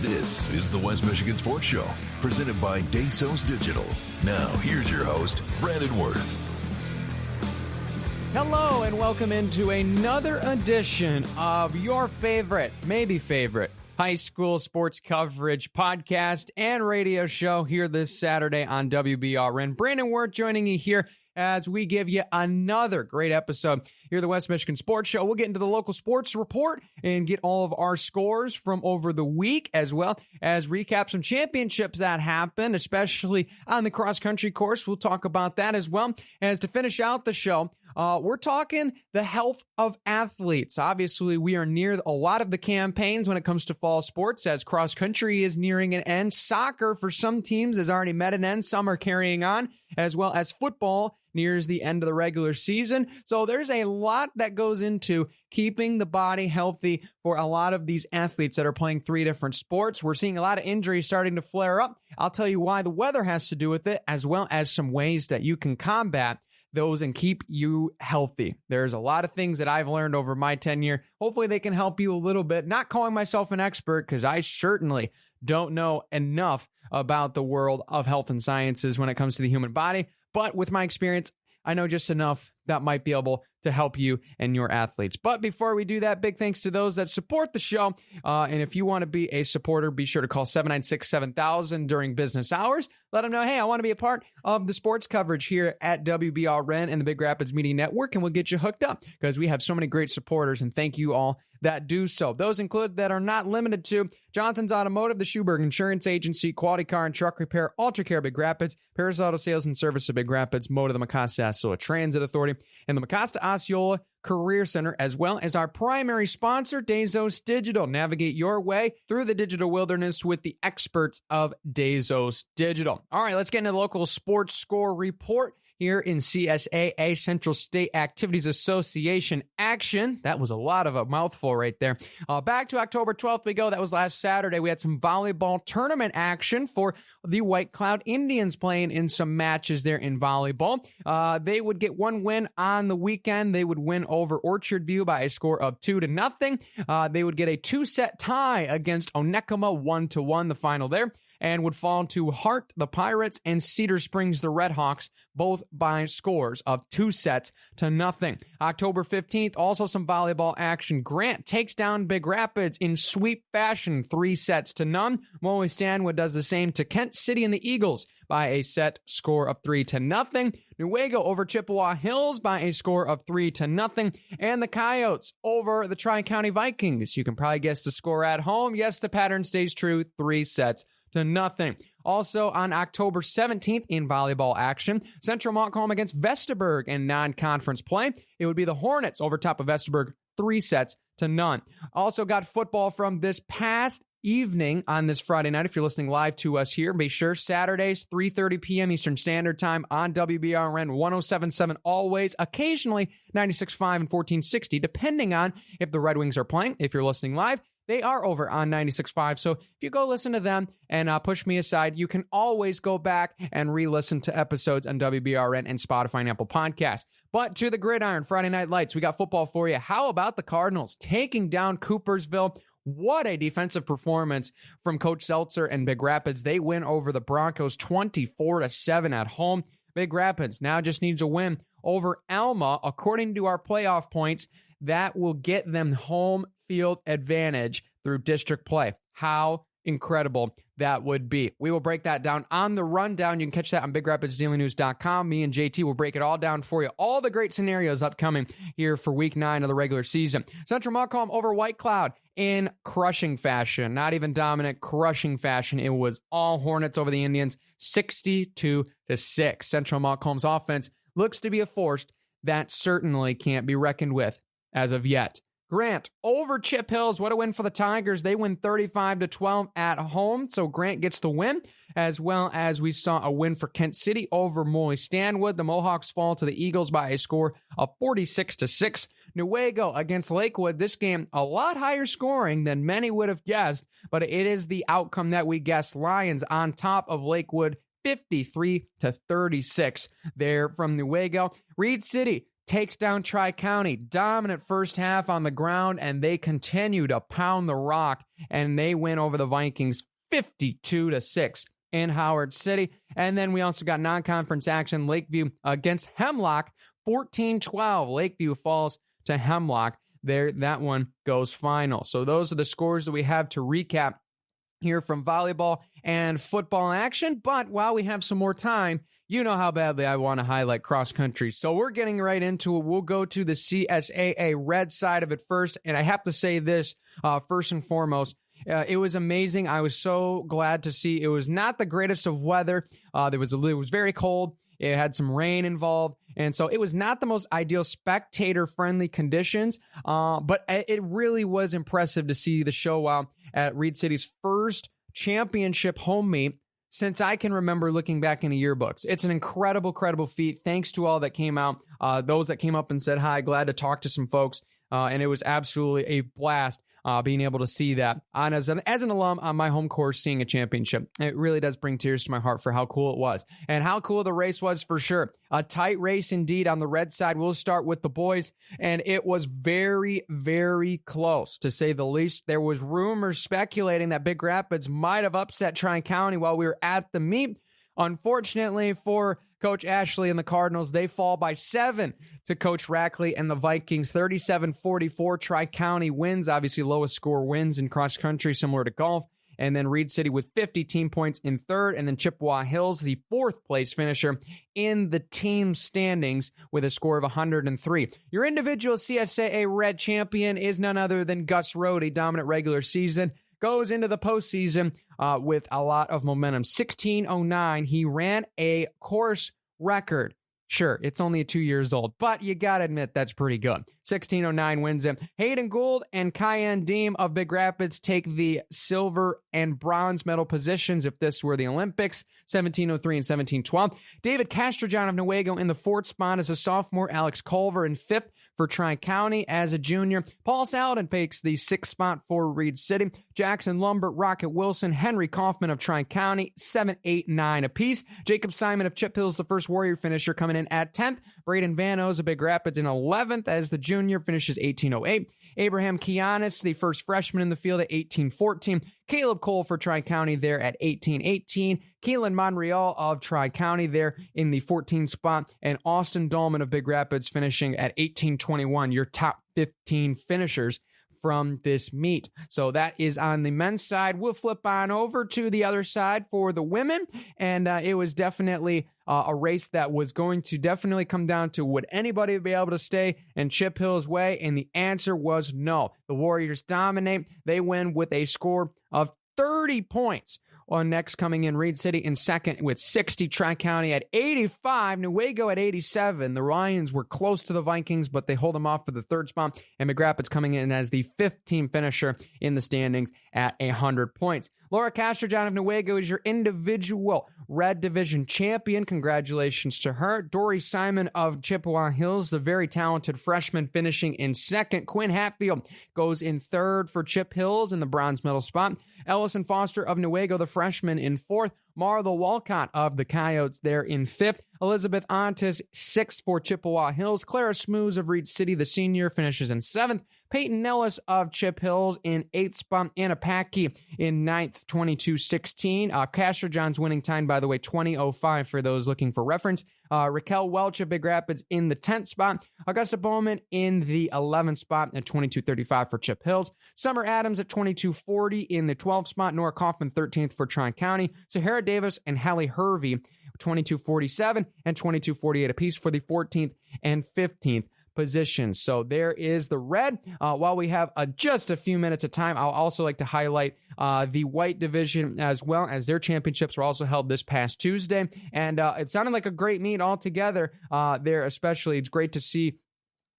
This is the West Michigan Sports Show, presented by Dasos Digital. Now, here's your host, Brandon Wirth. Hello, and welcome into another edition of your favorite, maybe favorite, high school sports coverage podcast and radio show here this Saturday on WBRN. Brandon Wirth joining you here as we give you another great episode here at the West Michigan Sports Show. We'll get into the local sports report and get all of our scores from over the week, as well as recap some championships that happened, especially on the cross-country course. We'll talk about that as well. As to finish out the show, we're talking the health of athletes. Obviously, we are near a lot of the campaigns when it comes to fall sports, as cross-country is nearing an end. Soccer, for some teams, has already met an end. Some are carrying on, as well as football nears the end of the regular season. So there's a lot that goes into keeping the body healthy for a lot of these athletes that are playing three different sports. We're seeing a lot of injuries starting to flare up. I'll tell you why the weather has to do with it, as well as some ways that you can combat those and keep you healthy. There's a lot of things that I've learned over my tenure. Hopefully they can help you a little bit. Not calling myself an expert, because I certainly don't know enough about the world of health and sciences when it comes to the human body. But with my experience, I know just enough that might be able to help you and your athletes. But before we do that, big thanks to those that support the show. And if you want to be a supporter, be sure to call 796-7000 during business hours. Let them know, hey, I want to be a part of the sports coverage here at WBRN and the Big Rapids Media Network, and we'll get you hooked up, because we have so many great supporters, and thank you all that do so. Those include, that are not limited to, Johnson's Automotive, the Schuberg Insurance Agency, Quality Car and Truck Repair, Ultra Care Big Rapids, Paris Auto Sales and Service of Big Rapids, Moda, the Mecosta-Osceola Transit Authority, and the Mecosta-Osceola Career Center, as well as our primary sponsor, Dasos Digital. Navigate your way through the digital wilderness with the experts of Dasos Digital. All right, let's get into the local sports score report here in CSAA, Central State Activities Association action. That was a lot of a mouthful right there. Back to October 12th we go. That was last Saturday. We had some volleyball tournament action for the White Cloud Indians playing in some matches there in volleyball. They would get one win on the weekend. They would win over Orchard View by a score of 2-0. They would get a two-set tie against Onekama, 1-1, the final there, and would fall to Hart, the Pirates, and Cedar Springs, the Redhawks, both by scores of 2-0. October 15th, also some volleyball action. Grant takes down Big Rapids in sweep fashion, 3-0. Moly Stanwood does the same to Kent City and the Eagles by a set score of 3-0. Newaygo over Chippewa Hills by a score of 3-0. And the Coyotes over the Tri-County Vikings. You can probably guess the score at home. Yes, the pattern stays true, 3-0. Also on October 17th in volleyball action, Central Montcalm against Vesterberg in non-conference play. It would be the Hornets over top of Vesterberg, 3-0. Also got football from this past evening on this Friday night. If you're listening live to us here, be sure Saturdays, 3:30 p.m. Eastern Standard Time on WBRN 107.7 always, occasionally 96.5 and 1460, depending on if the Red Wings are playing. If you're listening live, they are over on 96.5. So if you go listen to them and push me aside, you can always go back and re-listen to episodes on WBRN and Spotify and Apple Podcasts. But to the gridiron, Friday Night Lights, we got football for you. How about the Cardinals taking down Coopersville? What a defensive performance from Coach Seltzer and Big Rapids. They win over the Broncos 24-7 at home. Big Rapids now just needs a win over Alma, according to our playoff points. That will get them home field advantage through district play. How incredible that would be. We will break that down on the rundown. You can catch that on BigRapidsDailyNews.com. Me and JT will break it all down for you. All the great scenarios upcoming here for week 9 of the regular season. Central Montcalm over White Cloud in crushing fashion. Not even dominant, crushing fashion. It was all Hornets over the Indians, 62-6. Central Montcalm's offense looks to be a force that certainly can't be reckoned with as of yet. Grant over Chip Hills. What a win for the Tigers. They win 35-12 at home. So Grant gets the win, as well as we saw a win for Kent City over Moly Stanwood. The Mohawks fall to the Eagles by a score of 46-6. Newaygo against Lakewood. This game, a lot higher scoring than many would have guessed, but it is the outcome that we guessed. Lions on top of Lakewood, 53-36 there from Newaygo. Reed City takes down Tri-County. Dominant first half on the ground, and they continue to pound the rock, and they win over the Vikings 52-6 in Howard City. And then we also got non-conference action, Lakeview against Hemlock, 14-12. Lakeview falls to Hemlock. There, that one goes final. So those are the scores that we have to recap here from volleyball and football action. But while we have some more time, you know how badly I want to highlight cross country. So we're getting right into it. We'll go to the CSAA red side of it first. And I have to say this first and foremost. It was amazing. I was so glad to see. It was not the greatest of weather. It was very cold. It had some rain involved. And so it was not the most ideal spectator-friendly conditions, but it really was impressive to see the show at Reed City's first championship home meet since I can remember looking back in the yearbooks. It's an incredible feat. Thanks to all that came out, those that came up and said hi. Glad to talk to some folks, and it was absolutely a blast being able to see that. And as an alum on my home course, seeing a championship, it really does bring tears to my heart for how cool it was and how cool the race was for sure. A tight race indeed on the red side. We'll start with the boys, and it was very, very close, to say the least. There was rumors speculating that Big Rapids might have upset Tri-County while we were at the meet. Unfortunately for Coach Ashley and the Cardinals, they fall by 7 to Coach Rackley and the Vikings. 37-44. Tri-County wins. Obviously, lowest score wins in cross country, similar to golf. And then Reed City with 50 team points in third. And then Chippewa Hills, the fourth place finisher in the team standings with a score of 103. Your individual CSAA red champion is none other than Gus Rohde. A dominant regular season. Goes into the postseason with a lot of momentum. 16:09. He ran a course record. Sure, it's only 2 years old, but you got to admit that's pretty good. 16:09 wins him. Hayden Gould and Cayenne Deem of Big Rapids take the silver and bronze medal positions if this were the Olympics. 17:03 and 17:12. David Castrojohn of Newaygo in the fourth spot as a sophomore. Alex Culver in fifth for Tri-County as a junior. Paul Saladin takes the sixth spot for Reed City. Jackson Lumbert, Rocket Wilson, Henry Kaufman of Tri-County, 7, 8, 9 apiece. Jacob Simon of Chip Hills, the first Warrior finisher, coming in at 10th. Braden Vanos of Big Rapids in 11th as the junior, finishes 18:08. Abraham Kianis, the first freshman in the field, at 18:14. Caleb Cole for Tri-County there at 18:18. Keelan Monreal of Tri-County there in the 14th spot. And Austin Dolman of Big Rapids finishing at 18:21. Your top 15 finishers from this meet. So that is on the men's side. We'll flip on over to the other side for the women. And it was definitely a race that was going to definitely come down to, would anybody be able to stay in Chip Hill's way? And the answer was no. The Warriors dominate. They win with a score of 30 points. On next coming in Reed City in second with 60, Tri-County at 85, Newaygo at 87. The Ryans were close to the Vikings, but they hold them off for the third spot. And Big Rapids coming in as the fifth team finisher in the standings at 100 points. Laura Castrojohn of Newaygo is your individual Red Division champion. Congratulations to her. Dory Simon of Chippewa Hills, the very talented freshman, finishing in second. Quinn Hatfield goes in third for Chip Hills in the bronze medal spot. Ellison Foster of Newaygo, the freshman, in fourth. Marla Walcott of the Coyotes there in fifth. Elizabeth Ontis, sixth for Chippewa Hills. Clara Smoos of Reed City, the senior, finishes in seventh. Peyton Nellis of Chip Hills in eighth spot. Anna Packey in ninth, 22:16. Castrojohn's winning time, by the way, 20:05 for those looking for reference. Raquel Welch of Big Rapids in the 10th spot. Augusta Bowman in the 11th spot at 22:35 for Chip Hills. Summer Adams at 22:40 in the 12th spot. Nora Kaufman, 13th for Tri-County. Sahara Davis and Hallie Hervey, 22:47 and 22:48 apiece for the 14th and 15th positions. So there is the red. While we have just a few minutes of time, I'll also like to highlight the white division as well, as their championships were also held this past Tuesday. And it sounded like a great meet altogether there, especially. It's great to see,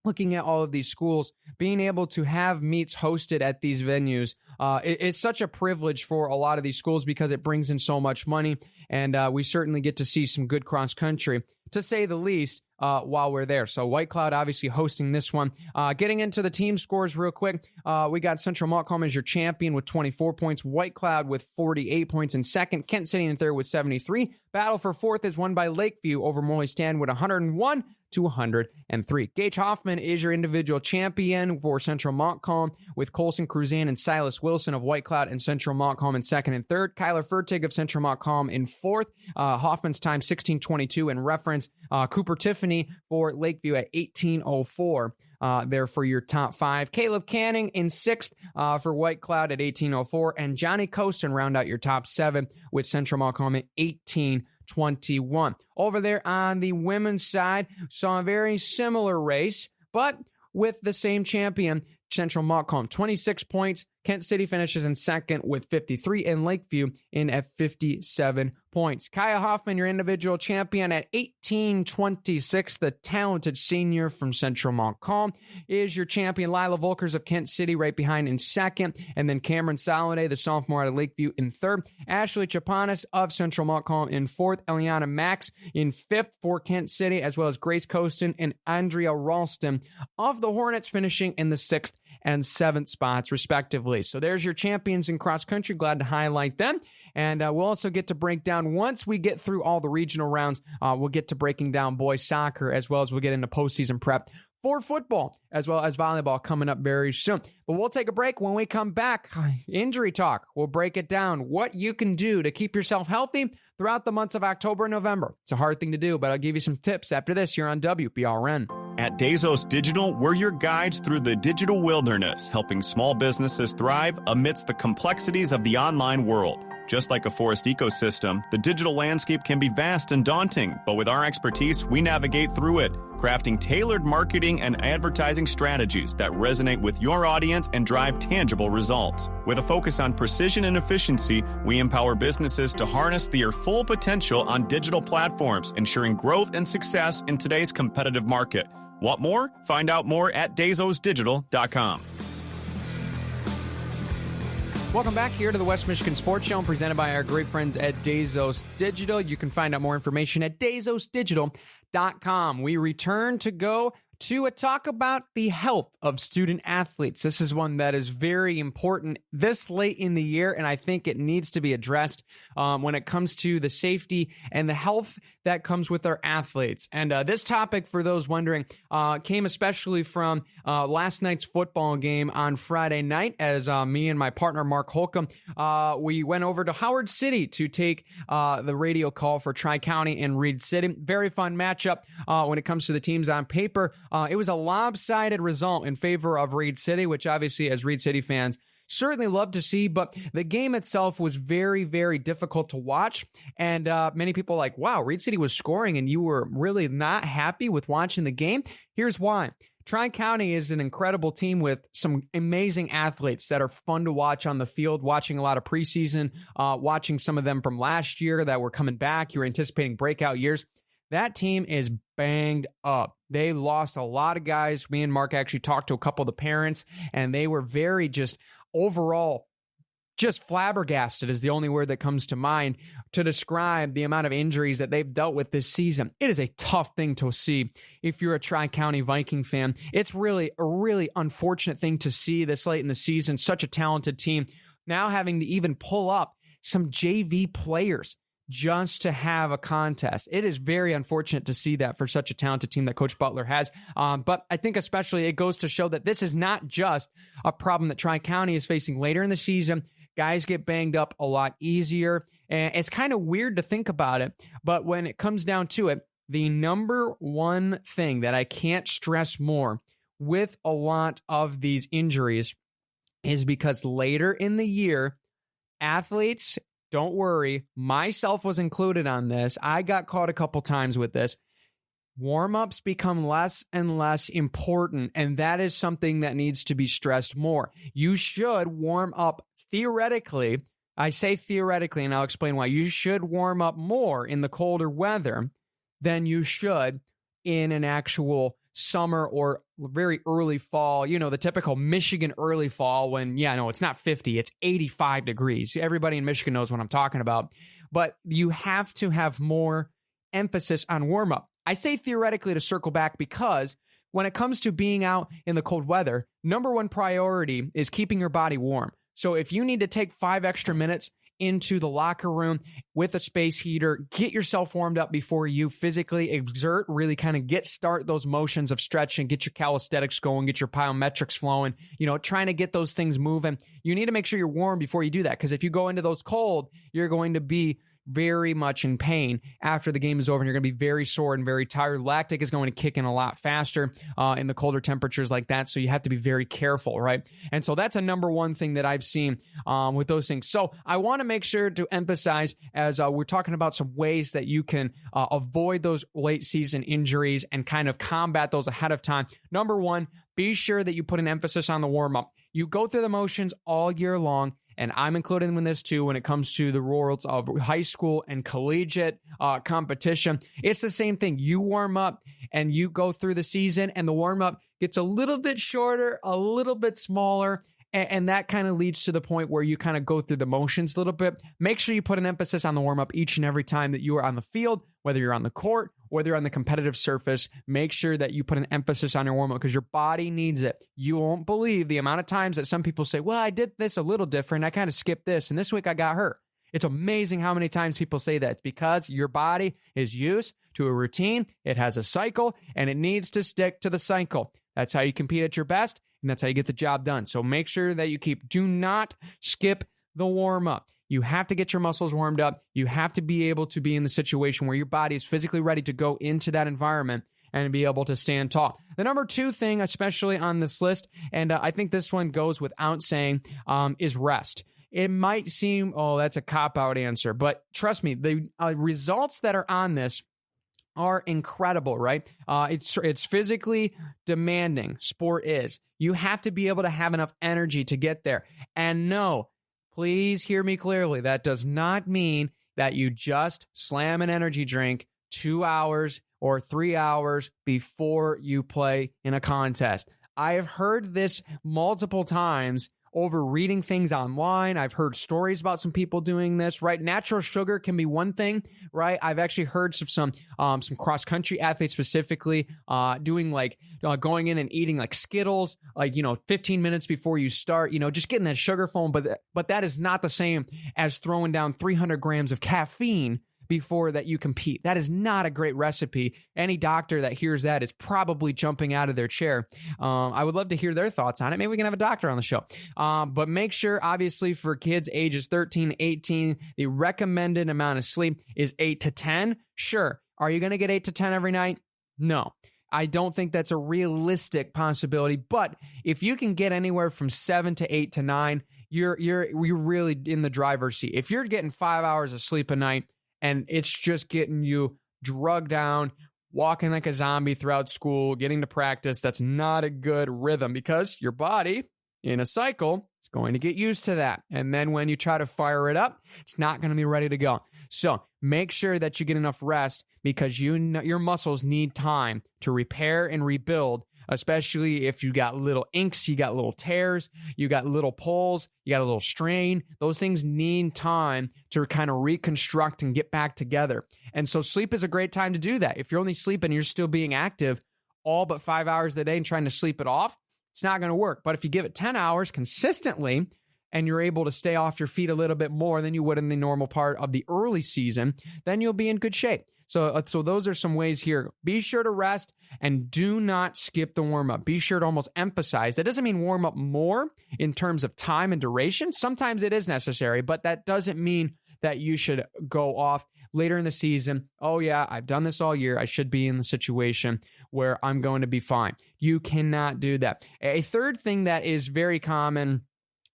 looking at all of these schools, being able to have meets hosted at these venues. It's such a privilege for a lot of these schools because it brings in so much money, and we certainly get to see some good cross country, to say the least, while we're there. So White Cloud obviously hosting this one. Getting into the team scores real quick, we got Central Montcalm as your champion with 24 points. White Cloud with 48 points in second. Kent City in third with 73. Battle for fourth is won by Lakeview over Morley Stand with 101. to 103. Gage Hoffman is your individual champion for Central Montcalm, with Colson Cruzan and Silas Wilson of White Cloud and Central Montcalm in second and third. Kyler Fertig of Central Montcalm in fourth. Hoffman's time 16:22, and reference Cooper Tiffany for Lakeview at 18:04. There for your top five. Caleb Canning in sixth for White Cloud at 18:04, and Johnny Coaston round out your top seven with Central Montcalm at 18:21. Over there on the women's side, saw a very similar race, but with the same champion, Central Montcalm, 26 points. Kent City finishes in second with 53, and Lakeview in at 57 points. Kaya Hoffman, your individual champion at 18:26. The talented senior from Central Montcalm is your champion. Lila Volkers of Kent City right behind in second, and then Cameron Soliday, the sophomore out of Lakeview, in third. Ashley Chapanis of Central Montcalm in fourth. Eliana Max in fifth for Kent City, as well as Grace Coaston and Andrea Ralston of the Hornets finishing in the sixth and seventh spots, respectively. So there's your champions in cross country. Glad to highlight them. And we'll also get to break down, once we get through all the regional rounds, we'll get to breaking down boys soccer, as well as we'll get into postseason prep for football, as well as volleyball coming up very soon. But we'll take a break. When we come back, injury talk. We'll break it down, what you can do to keep yourself healthy throughout the months of October and November. It's a hard thing to do, but I'll give you some tips after this here on WBRN. At Dazos Digital, we're your guides through the digital wilderness, helping small businesses thrive amidst the complexities of the online world. Just like a forest ecosystem, the digital landscape can be vast and daunting, but with our expertise, we navigate through it, crafting tailored marketing and advertising strategies that resonate with your audience and drive tangible results. With a focus on precision and efficiency, we empower businesses to harness their full potential on digital platforms, ensuring growth and success in today's competitive market. Want more? Find out more at DazosDigital.com. Welcome back here to the West Michigan Sports Show, presented by our great friends at Dazos Digital. You can find out more information at DazosDigital.com. We return to go to a talk about the health of student athletes. This is one that is very important this late in the year, and I think it needs to be addressed when it comes to the safety and the health that comes with our athletes. And this topic, for those wondering, came especially from last night's football game on Friday night, as me and my partner, Mark Holcomb, we went over to Howard City to take the radio call for Tri-County and Reed City. Very fun matchup when it comes to the teams on paper. It was a lopsided result in favor of Reed City, which obviously, as Reed City fans, certainly love to see, but the game itself was very, very difficult to watch. And many people are like, wow, Reed City was scoring and you were really not happy with watching the game. Here's why. Tri-County is an incredible team with some amazing athletes that are fun to watch on the field, watching a lot of preseason, watching some of them from last year that were coming back. You're anticipating breakout years. That team is banged up. They lost a lot of guys. Me and Mark actually talked to a couple of the parents, and they were very just overall just flabbergasted is the only word that comes to mind to describe the amount of injuries that they've dealt with this season. It is a tough thing to see if you're a Tri-County Viking fan. It's really a really unfortunate thing to see this late in the season, such a talented team now having to even pull up some JV players just to have a contest. It is very unfortunate to see that for such a talented team that Coach Butler has. But I think especially it goes to show that this is not just a problem that Tri-County is facing later in the season. Guys get banged up a lot easier. And it's kind of weird to think about it, but when it comes down to it, the number one thing that I can't stress more with a lot of these injuries is because later in the year, athletes, don't worry, myself was included on this. I got caught a couple times with this. Warm-ups become less and less important, and that is something that needs to be stressed more. You should warm up theoretically. I say theoretically, and I'll explain why. You should warm up more in the colder weather than you should in an actual summer or very early fall, you know, the typical Michigan early fall when, it's not 50, it's 85 degrees. Everybody in Michigan knows what I'm talking about. But you have to have more emphasis on warm-up. I say theoretically to circle back because when it comes to being out in the cold weather, number one priority is keeping your body warm. So if you need to take 5 extra minutes into the locker room with a space heater, get yourself warmed up before you physically exert, really kind of start those motions of stretching, get your calisthenics going, get your plyometrics flowing, trying to get those things moving. You need to make sure you're warm before you do that, because if you go into those cold, you're going to be very much in pain after the game is over, and you're going to be very sore and very tired. Lactic is going to kick in a lot faster in the colder temperatures like that, so you have to be very careful, right? And so that's a number one thing that I've seen with those things. So I want to make sure to emphasize, as we're talking about some ways that you can avoid those late season injuries and kind of combat those ahead of time. Number one, be sure that you put an emphasis on the warm-up. You go through the motions all year long, and I'm included in this too when it comes to the worlds of high school and collegiate competition. It's the same thing. You warm up and you go through the season, and the warm-up gets a little bit shorter, a little bit smaller, and that kind of leads to the point where you kind of go through the motions a little bit. Make sure you put an emphasis on the warm-up each and every time that you are on the field, whether you're on the court, whether you're on the competitive surface. Make sure that you put an emphasis on your warm-up, because your body needs it. You won't believe the amount of times that some people say, well, I did this a little different. I kind of skipped this, and this week I got hurt. It's amazing how many times people say that. It's because your body is used to a routine. It has a cycle, and it needs to stick to the cycle. That's how you compete at your best, and that's how you get the job done. So make sure that you do not skip the warm-up. You have to get your muscles warmed up. You have to be able to be in the situation where your body is physically ready to go into that environment and be able to stand tall. The number two thing, especially on this list, and I think this one goes without saying, is rest. It might seem, that's a cop-out answer, but trust me, the results that are on this are incredible, right? It's physically demanding. Sport is. You have to be able to have enough energy to get there. And no, please hear me clearly. That does not mean that you just slam an energy drink 2 hours or 3 hours before you play in a contest. I have heard this multiple times over reading things online. I've heard stories about some people doing this, right? Natural sugar can be one thing, right? I've actually heard some cross-country athletes specifically doing going in and eating like Skittles, 15 minutes before you start, just getting that sugar foam. But that is not the same as throwing down 300 grams of caffeine before that you compete. That is not a great recipe. Any doctor that hears that is probably jumping out of their chair. I would love to hear their thoughts on it. Maybe we can have a doctor on the show. But make sure, obviously, for kids ages 13, 18, the recommended amount of sleep is 8 to 10. Sure. Are you going to get 8 to 10 every night? No. I don't think that's a realistic possibility. But if you can get anywhere from 7 to 8 to 9, you're really in the driver's seat. If you're getting 5 hours of sleep a night, and it's just getting you drugged down, walking like a zombie throughout school, getting to practice, that's not a good rhythm, because your body, in a cycle, is going to get used to that. And then when you try to fire it up, it's not going to be ready to go. So make sure that you get enough rest, because your muscles need time to repair and rebuild, especially if you got little inks, you got little tears, you got little pulls, you got a little strain. Those things need time to kind of reconstruct and get back together. And so sleep is a great time to do that. If you're only sleeping, you're still being active all but 5 hours a day and trying to sleep it off, it's not going to work. But if you give it 10 hours consistently, and you're able to stay off your feet a little bit more than you would in the normal part of the early season, then you'll be in good shape. So those are some ways here. Be sure to rest and do not skip the warm-up. Be sure to almost emphasize. That doesn't mean warm up more in terms of time and duration. Sometimes it is necessary, but that doesn't mean that you should go off later in the season. Oh yeah, I've done this all year. I should be in the situation where I'm going to be fine. You cannot do that. A third thing that is very common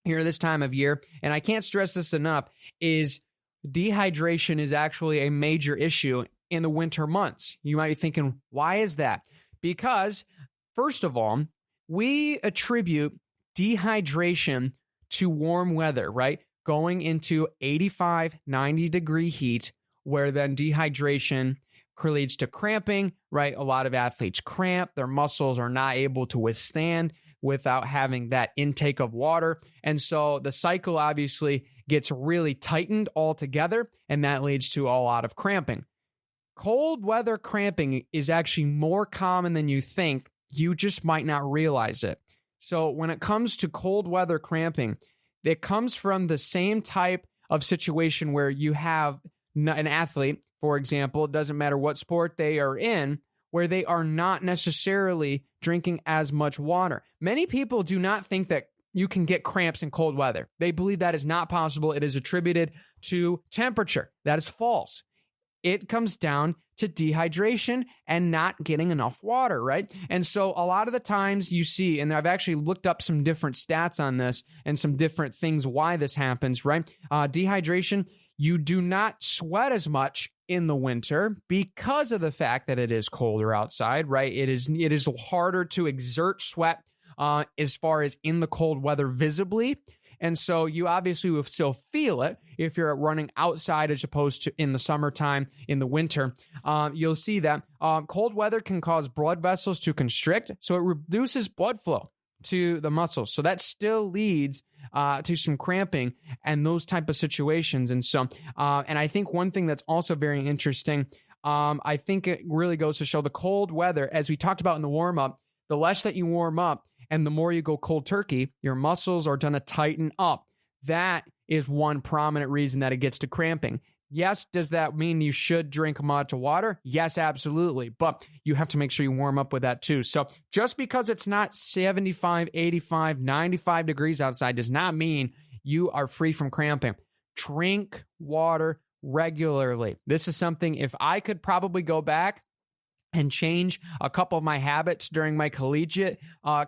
here this time of year, and I can't stress this enough, is dehydration is actually a major issue in the winter months. You might be thinking, why is that? Because, first of all, we attribute dehydration to warm weather, right? Going into 85, 90 degree heat, where then dehydration leads to cramping, right? A lot of athletes cramp. Their muscles are not able to withstand without having that intake of water. And so the cycle obviously gets really tightened altogether, and that leads to a lot of cramping. Cold weather cramping is actually more common than you think. You just might not realize it. So when it comes to cold weather cramping, It comes from the same type of situation where you have an athlete, for example, it doesn't matter what sport they are in, where they are not necessarily drinking as much water. Many people do not think that you can get cramps in cold weather. They believe that is not possible. It is attributed to temperature. That is false. It comes down to dehydration and not getting enough water, right? And so a lot of the times you see, and I've actually looked up some different stats on this and some different things why this happens, right? Dehydration, you do not sweat as much in the winter because of the fact that it is colder outside, right? It is harder to exert sweat as far as in the cold weather visibly. And so you obviously will still feel it if you're running outside as opposed to in the summertime, in the winter. You'll see that cold weather can cause blood vessels to constrict, so it reduces blood flow to the muscles. So that still leads to some cramping and those type of situations. And so, and I think one thing that's also very interesting, I think it really goes to show the cold weather, as we talked about in the warm-up, the less that you warm up, and the more you go cold turkey, your muscles are going to tighten up. That is one prominent reason that it gets to cramping. Yes, does that mean you should drink much water? Yes, absolutely. But you have to make sure you warm up with that too. So just because it's not 75, 85, 95 degrees outside does not mean you are free from cramping. Drink water regularly. This is something, if I could probably go back and change a couple of my habits during my collegiate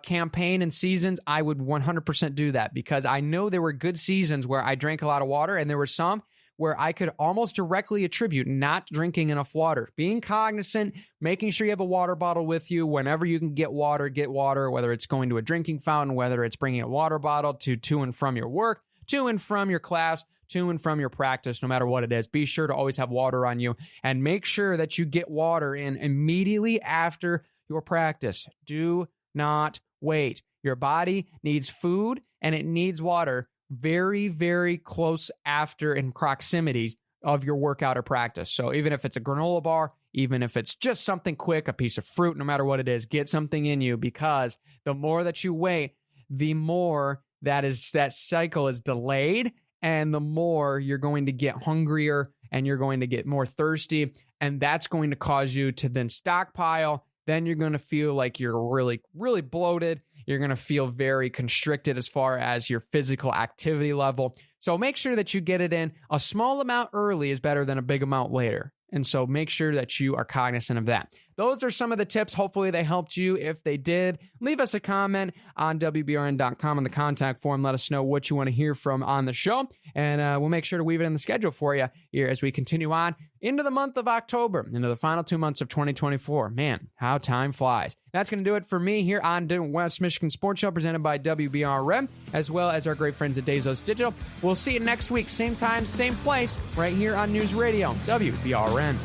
campaign and seasons, I would 100% do that, because I know there were good seasons where I drank a lot of water, and there were some where I could almost directly attribute not drinking enough water. Being cognizant, making sure you have a water bottle with you whenever you can get water, whether it's going to a drinking fountain, whether it's bringing a water bottle to and from your work, to and from your class, to and from your practice, no matter what it is. Be sure to always have water on you, and make sure that you get water in immediately after your practice. Do not wait. Your body needs food and it needs water very, very close after, in proximity of your workout or practice. So even if it's a granola bar, even if it's just something quick, a piece of fruit, no matter what it is, get something in you, because the more that you wait, the more that cycle is delayed, and the more you're going to get hungrier and you're going to get more thirsty, and that's going to cause you to then stockpile. Then you're going to feel like you're really, really bloated. You're going to feel very constricted as far as your physical activity level. So make sure that you get it in. A small amount early is better than a big amount later. And so make sure that you are cognizant of that. Those are some of the tips. Hopefully they helped you. If they did, leave us a comment on WBRN.com on the contact form. Let us know what you want to hear from on the show. And we'll make sure to weave it in the schedule for you here as we continue on into the month of October, into the final 2 months of 2024. Man, how time flies. That's going to do it for me here on West Michigan Sports Show, presented by WBRN, as well as our great friends at Bezos Digital. We'll see you next week, same time, same place, right here on News Radio, WBRN.